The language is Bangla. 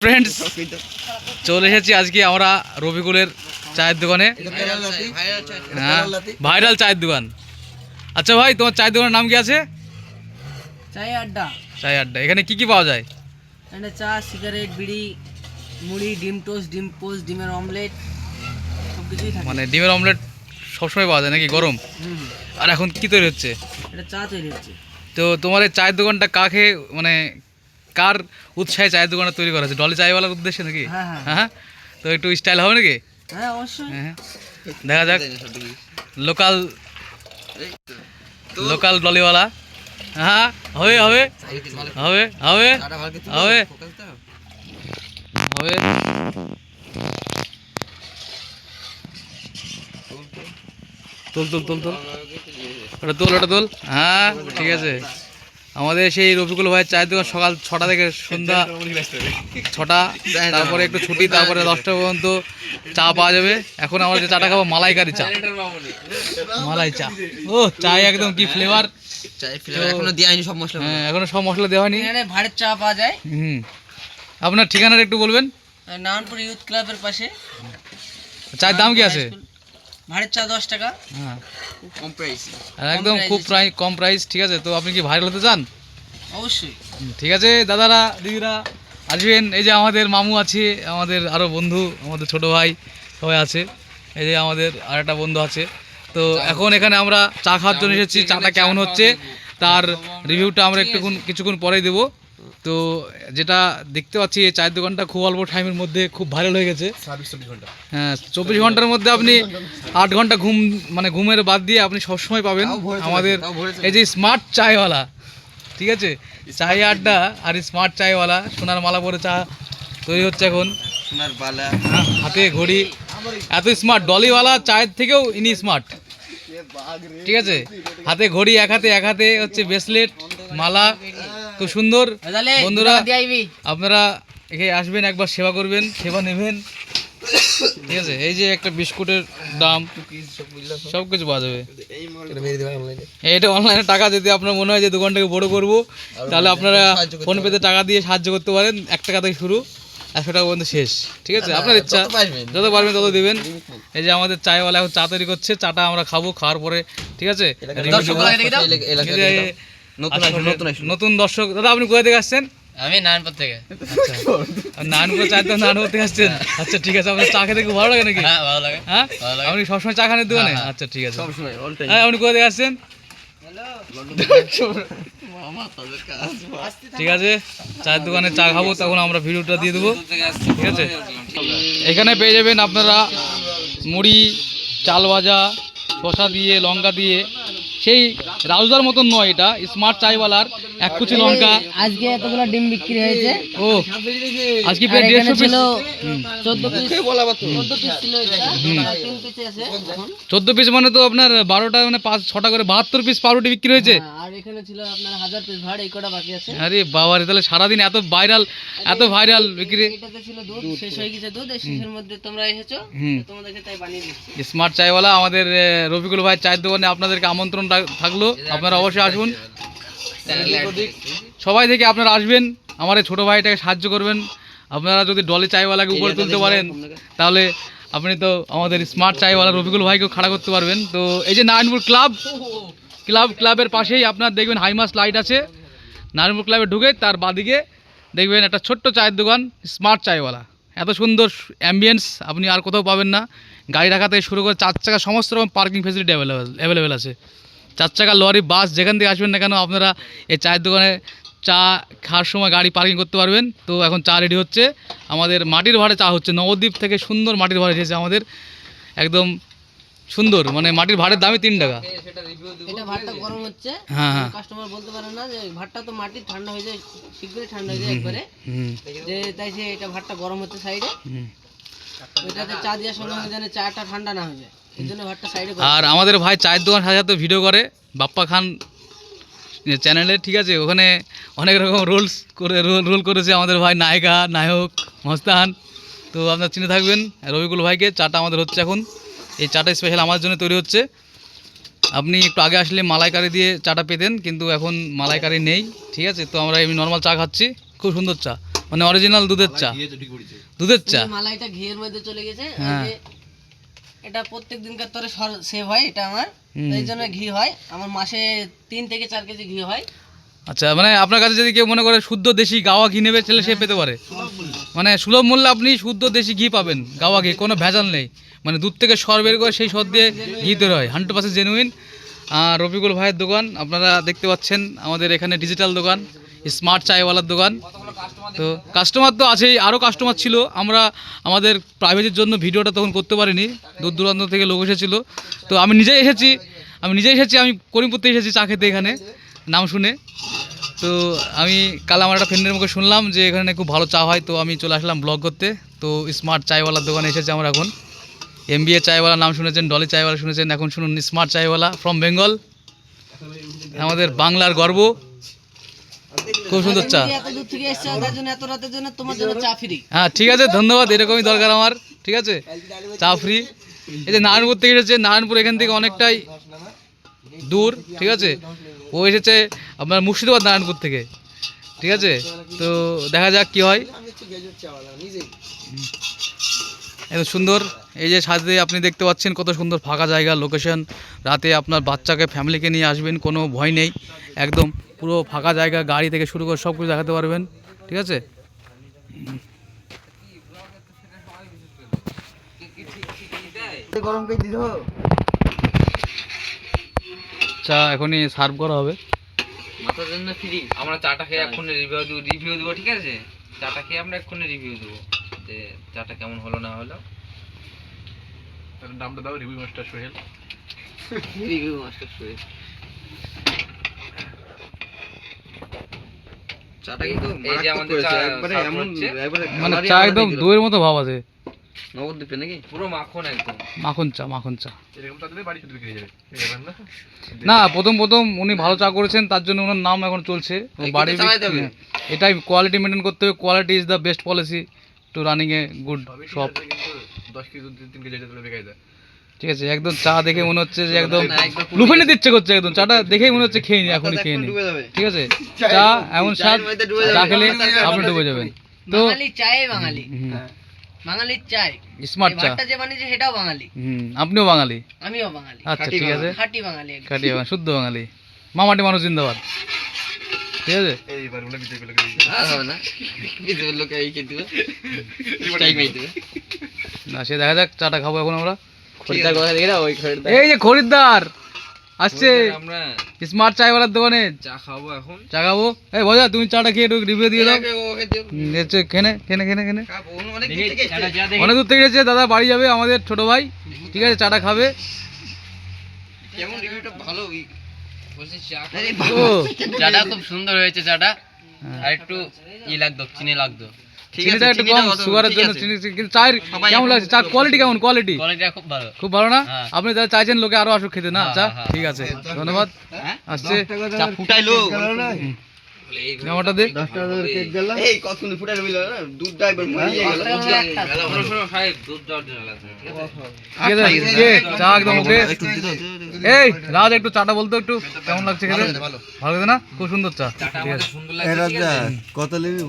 ফ্রেন্ডস চলে এসেছি আজকে আমরা রবিকুলের চায়ের দোকানে। হ্যাঁ, ভাইরাল চায়ের দোকান। আচ্ছা ভাই, তোমার চায়ের দোকানের নাম কি আছে? চায় আড্ডা। চায়ের আড্ডা। এখানে কি কি পাওয়া যায়? এখানে চা, সিগারেট, বিড়ি, মুড়ি, ডিম টোস্ট, ডিম পোস্ট, ডিমের অমলেট সব কিছুই থাকে। মানে ডিমের অমলেট সবসময় পাওয়া যায় নাকি গরম? আর এখন কি তৈরি হচ্ছে? এটা চা তৈরি হচ্ছে। তো তোমার এই চায়ের দোকানটা কাকে মানে কার উৎসাহে চায়ের দোকানটা তৈরি করা হচ্ছে? ডলি চায়ওয়ালার উদ্দেশ্যে নাকি? হ্যাঁ হ্যাঁ হ্যাঁ, তো একটু স্টাইল হবে নাকি? হ্যাঁ অবশ্যই। হ্যাঁ, দেখা যাক। লোকাল লোকাল ডলিওয়ালা। হ্যাঁ, হবে হবে হবে হবে হবে হবে। তুল তুল তুল তুল ওটা তুল, ওটা তুল। হ্যাঁ ঠিক আছে। আমাদের সেই রফিকুল ভাইয়ের চায়ের দোকান সকাল 6টা থেকে সন্ধ্যা 6টা, তারপরে একটু ছুটি, তারপরে 10টা পর্যন্ত চা পাওয়া যাবে। এখন আমরা যে চাটা খাবো মালাইকারি চা, মালাই চা। ও চায় একদম কি ফ্লেভার! এখনো দেওয়া হয়নি সব মশলা। হ্যাঁ, এখনো সব মশলা দেওয়া হয়নি। এখানে ভাড়ের চা পাওয়া যায়। আপনার ঠিকানাটা একটু বলবেন? নারায়ণপুর ইউথ ক্লাবের পাশে। চায়ের দাম কি আছে? ভাড়ের চা 10 টাকা। হ্যাঁ, কম প্রাইস। একদম খুব কম প্রাইস। ঠিক আছে, তো আপনি কি ভাইরাল হতে চান? অবশ্যই। ঠিক আছে দাদারা, দিদিরা আসবেন। এই যে আমাদের মামু আছে, আমাদের আরও বন্ধু, আমাদের ছোট ভাই সবাই আছে। এই যে আমাদের আরেকটা বন্ধু আছে। তো এখন এখানে আমরা চা খাওয়ার জন্য এসেছি। চাটা কেমন হচ্ছে তার রিভিউটা আমরা কিছুক্ষণ পরেই দেবো। তো যেটা দেখতে পাচ্ছি, এই চায়ের দোকানটা খুব অল্প টাইমের মধ্যে খুব ভাইরাল হয়ে গেছে। হ্যাঁ, 24 ঘন্টার মধ্যে আপনি 8 ঘন্টা ঘুম, মানে ঘুমের বাদ দিয়ে আপনি সবসময় পাবেন আমাদের এই যে স্মার্ট চায়ওয়ালা। ঠিক আছে, চায় আড্ডা আর স্মার্ট চায়ওয়ালা। সোনার মালা পরে চা তৈরি হচ্ছে এখন। সোনার বালা, হাতে ঘড়ি, এত স্মার্ট। ডলিওয়ালা চায়ের থেকেও ইনি স্মার্ট। ঠিক আছে, হাতে ঘড়ি, এক হাতে হচ্ছে ব্রেসলেট, মালা, খুব সুন্দর। বন্ধুরা আপনারা এখানে আসবেন, একবার সেবা করবেন, সেবা নেবেন। ঠিক আছে, এই যে একটা বিস্কুটের দাম সব কিছু পাওয়া যাবে। এটা অনলাইনে টাকা, যদি আপনার মনে হয় যে দোকানটাকে বড় করবো, তাহলে আপনারা ফোনপেতে টাকা দিয়ে সাহায্য করতে পারেন। 1 টাকা থেকে শুরু, 100 টাকা পর্যন্ত শেষ। ঠিক আছে, আপনার ইচ্ছা, যত পারবেন তত দেবেন। এই যে আমাদের চায়ওয়ালা এখন চা তৈরি করছে, চাটা আমরা খাবো। খাওয়ার পরে ঠিক আছে, নতুন দর্শক। দাদা আপনি কোথা থেকে আসছেন? আমি নারায়ণপুর থেকে। নারায়ণপুর চায়ের তো নারায়ণপুর থেকে আসছেন? আচ্ছা ঠিক আছে। আপনার চা খেতে খুব ভালো লাগে নাকি? হ্যাঁ ভালো লাগে। হ্যাঁ, আপনি সবসময় চা খানের দোকানে? আচ্ছা ঠিক আছে। হ্যাঁ, আপনি কোথা থেকে আসছেন? ঠিক আছে, চায়ের দোকানে চা খাবো, তখন আমরা ভিডিওটা দিয়ে দেবো। ঠিক আছে, এখানে পেয়ে যাবেন আপনারা মুড়ি, চাল ভাজা, শসা দিয়ে, লঙ্কা দিয়ে। সেই রাউজার মতন নয়, এটা স্মার্ট চাইওয়ালার এক কুচি লঙ্কা। আজকে এতগুলো ডিম বিক্রি হয়েছে। ও আজকে প্রায় 150 পিস। 14 পিস ছিল এটা। 3 পিস আছে এখন। 14 পিস মানে তো আপনার 12টা, মানে 5-6টা করে 72 পিস পাউরুটি বিক্রি হয়েছে। আর এখানে ছিল আপনার 1000 পিস ভাড়, এই কটা বাকি আছে। আরে বাবা রে, তাহলে সারাদিন এত ভাইরাল বিক্রি। এটাতে ছিল দুধ, শেষ হয়ে গেছে দুধ। এই শেষের মধ্যে তোমরা এসেছো, তোমাদেরকে তাই বানিয়ে দিচ্ছি। স্মার্ট চায়ওয়ালা আমাদের রফিকুল ভাই চায়ের দোকানে আপনাদেরকে আমন্ত্রণ থাকলো, আপনারা অবশ্যই আসুন। সবাই থেকে আপনারা আসবেন, আমার এই ছোটো ভাইটাকে সাহায্য করবেন। আপনারা যদি ডলি চায়ওয়ালাকে উপরে তুলতে পারেন, তাহলে আপনি তো আমাদের স্মার্ট চায়ওয়ালা রফিকুল ভাইকেও খাড়া করতে পারবেন। তো এই যে নারায়ণপুর ক্লাবের পাশেই আপনার দেখবেন হাইমাস লাইট আছে। নারায়ণপুর ক্লাবে ঢুকে তার বাদিকে দেখবেন একটা ছোট্ট চায়ের দোকান, স্মার্ট চায়ওয়ালা। এত সুন্দর অ্যাম্বিয়েন্স আপনি আর কোথাও পাবেন না। গাড়ি রাখা থেকে শুরু করে 4 চাকা সমস্ত রকম পার্কিং ফেসিলিটি অ্যাভেলেবেল আছে। 4 চাকা, লরি, বাস, যেখান থেকে আসবেন না কেন আপনারা এই চায়ের দোকানে চা খাওয়ার সময় গাড়ি পার্কিং করতে পারবেন। তো এখন চা রেডি হচ্ছে, আমাদের মাটির ভাড়ে চা হচ্ছে। নবদ্বীপ থেকে সুন্দর মাটির ভাড়ে এসেছে আমাদের, একদম সুন্দর। মানে মাটির ভাড়ের দামই 3 টাকা। এটা ভাতটা গরম হচ্ছে। হ্যাঁ হ্যাঁ, কাস্টমার বলতে পারে না যে ভাতটা তো মাটির, ঠান্ডা হয়ে যায়, শীঘ্রই ঠান্ডা হয়ে যায় একবারে। যে তাই সে এটা ভাতটা গরম হচ্ছে সাইডে। ওইটাতে চা দেওয়ার সঙ্গে সঙ্গে যেন চাটা ঠান্ডা না হয়ে যায়, এই জন্য ভাতটা সাইডে। আর আমাদের ভাই চায়ের দোকান সাজাতে ভিডিও করে বাপ্পা খান চ্যানেলে। ঠিক আছে, ওখানে অনেক রকম রোল করেছে আমাদের ভাই, নায়ক মস্তান। তো আপনারা চিনে থাকবেন রবিকুল ভাইকে। চাটা আমাদের হচ্ছে এখন, এই চাটা স্পেশাল আমাদের জন্য তৈরি হচ্ছে। আপনি একটু আগে আসলে মালাইকারি দিয়ে চাটা পেতেন, কিন্তু এখন মালাইকারি নেই। ঠিক আছে, তো আমরা এমনি নর্মাল চা খাচ্ছি, খুব সুন্দর চা। মানে অরিজিনাল দুধের চা, দুধের চা। এই মালাইটা ঘিয়ের মধ্যে চলে গেছে। এই হ্যাঁ। যে এটা প্রত্যেক দিনকার তরে সেভ হয়, এটা আমার হুম। এই জন্য ঘি হয় আমার মাসে 3 থেকে 4 কেজি ঘি হয়। আচ্ছা, মানে আপনার কাছে যদি কেউ মনে করে শুদ্ধ দেশি গাওয়া ঘি নেবে তাহলে সে পেতে পারে, মানে সুলভ মূল্যে আপনি শুদ্ধ দেশি ঘি পাবেন, গাওয়া ঘি, কোনো ভেজাল নেই, মানে দুধ থেকে সর বের করে সেই সর দিয়ে ঘি তৈরি হয়, 100% জেনুইন। আর রফিকুল ভাইয়ের দোকান আপনারা দেখতে পাচ্ছেন, আমাদের এখানে ডিজিটাল দোকান, স্মার্ট চায়ওয়ালার দোকান। তো কাস্টমার তো আছেই, আরও কাস্টমার ছিল, আমরা আমাদের প্রাইভেটের জন্য ভিডিওটা তখন করতে পারিনি, দূর দূরান্ত থেকে লোক এসেছিলো। তো আমি নিজেই এসেছি, আমি করিমপুর থেকে এসেছি চা খেতে এখানে নাম শুনে। তো আমি কাল আমার একটা ফ্রেন্ডের মুখে শুনলাম যে এখানে খুব ভালো চা হয়, তো আমি চলে আসলাম ব্লগ করতে। তো স্মার্ট চায়ওয়ালার দোকানে এসেছি আমরা এখন। MBA চায়ওয়ালা নাম শুনেছেন, ডলি চায়ওয়ালা শুনেছেন, এখন শুনুন স্মার্ট চায়ওয়ালা ফ্রম বেঙ্গল, আমাদের বাংলার গর্ব। খুব সুন্দর চা। এত দূর থেকে এসেছে, তার জন্য এত রাতের জন্য তোমার জন্য চা ফ্রি। হ্যাঁ ঠিক আছে, ধন্যবাদ, এরকমই দরকার আমার, ঠিক আছে, চা ফ্রি। এই যে নারায়ণপুর থেকে এসেছে, নারায়ণপুর এখান থেকে অনেকটাই দূর, ঠিক আছে, ও এসেছে আপনার মুর্শিদাবাদ নারায়ণপুর থেকে, ঠিক আছে। তো দেখা যাক কি হয়। এত সুন্দর এই যে সাথে আপনি দেখতে পাচ্ছেন কত সুন্দর ফাঁকা জায়গা, লোকেশন, রাতে আপনার বাচ্চাকে ফ্যামিলিকে নিয়ে আসবেন, কোনো ভয় নেই, একদম পুরো ফাঁকা জায়গা, গাড়ি থেকে শুরু করে সব কিছু দেখাতে পারবেন, ঠিক আছে। চা এখনই সার্ভ করা হবে। মাথার জন্য ফ্রি। আমরা চাটা খেয়ে এক্ষুনি রিভিউ দেবো, ঠিক আছে, চাটা খেয়ে আমরা এক্ষুনি রিভিউ দেবো যে চাটা কেমন হলো না হলো। নামটা দাও, review master Sohel. Review master Sohel. চাটা কিন্তু এই যে আমাদের চা একবারে এমন একবারে মানে চা একদম দইয়ের মতো ভাব আছে, নবদ্বীপে নাকি পুরো মাখন, একদম মাখন চা, মাখন চা। না, প্রথম উনি ভালো চা করেছেন, তার জন্য ওনার নাম এখন চলছে বাড়ি। এটাই কোয়ালিটি মেনটেন করতে হবে, quality is the best policy to running a good shop. ঠিক আছে, একদম চা দেখে মনে হচ্ছে যে একদম লুফে নিতে ইচ্ছে করছে, একদম চাটা দেখেই মনে হচ্ছে খেয়ে নি, এখনই খেয়ে নি, ঠিক আছে। চা এমন স্বাদ, চা খেলে আপনি ডুবে যাবেন। তো বাঙালি চায়, বাঙালি বাঙালি চায়, স্মার্ট চা ভাতটা যে বানিয়েছে সেটাও বাঙালি। আপনিও বাঙালি? আমিও বাঙালি। আচ্ছা ঠিক আছে, খাঁটি বাঙালি একদম। খাঁটি বাঙালি, শুদ্ধ বাঙালি, মামাটি মানুষ জিন্দাবাদ, ঠিক আছে। না সে দেখা যাক, চাটা খাবো এখন আমরা। এই যে খরিদ্দার আসছে আমরা স্মার্ট চায়ওয়ালার দোকানে, চা খাবো এখন, চা খাবো। এই বোঝা, তুমি চাটা খেয়ে একটু রিভিউ দিয়ে দাও। খেনে অনেক দূর থেকে এসেছে দাদা, বাড়ি যাবে আমাদের ছোট ভাই, ঠিক আছে, চাটা খাবে। কেমন রিভিউটা ভালো বলছি, ও চাটা খুব সুন্দর হয়েছে, চাটা আর একটু লাগতো, চিনি লাগতো, চিনিটা একটু কম সুগারের জন্য, চিনি, কিন্তু চায়ের কেমন লাগছে, চার কোয়ালিটি কেমন? কোয়ালিটিটা খুব ভালো, খুব ভালো না? আপনি যারা চাইছেন লোকে আরো আসুক খেতে না চা, ঠিক আছে, ধন্যবাদ। আসছে চা ফুটাইলো জামাটা দে, 10 টাকা করে কেক গেল এই কতক্ষণ ফুটাই রইল না দুধ দা একবার মরিয়ে গেল ঠিক আছে, চা একদম ওকে। এই রাজ, একটু চাটা বলতো, একটু কেমন লাগছে খেতে? ভালো খেতে না? খুব সুন্দর চা, ঠিক আছে। কত নিবি?